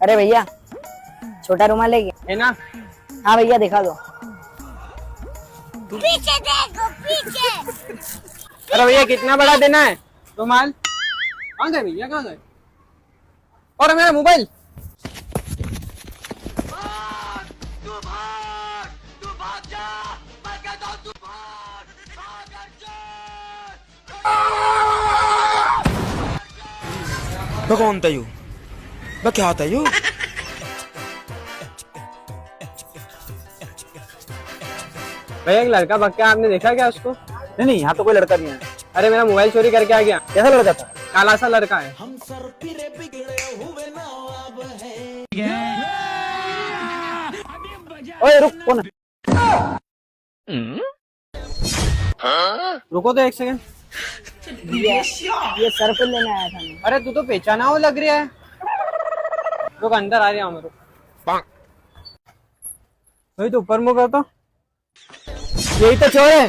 अरे भैया छोटा रुमाल है क्या? है ना? हाँ भैया दिखा दो। पीछे देखो पीछे। अरे भैया कितना बड़ा देना है रुमाल? कहाँ गए भैया, कहाँ गए? और मेरा मोबाइल। मैं कौन था यू? मैं क्या था यू? भैया एक लड़का भाग के, आपने देखा क्या उसको? नहीं नहीं, यहाँ तो कोई लड़का नहीं है। अरे मेरा मोबाइल चोरी करके आ गया। कैसा लड़का था? काला सा लड़का है। ओए रुक, कौन है? रुको तो एक सेकंड। ये सर पे लेने आया था मैं। अरे तू तो पहचाना हो लग रहा है। रुक अंदर आ रहा हूँ। रुक भाई तो ऊपर मुँह कर तो। यही तो चोर है।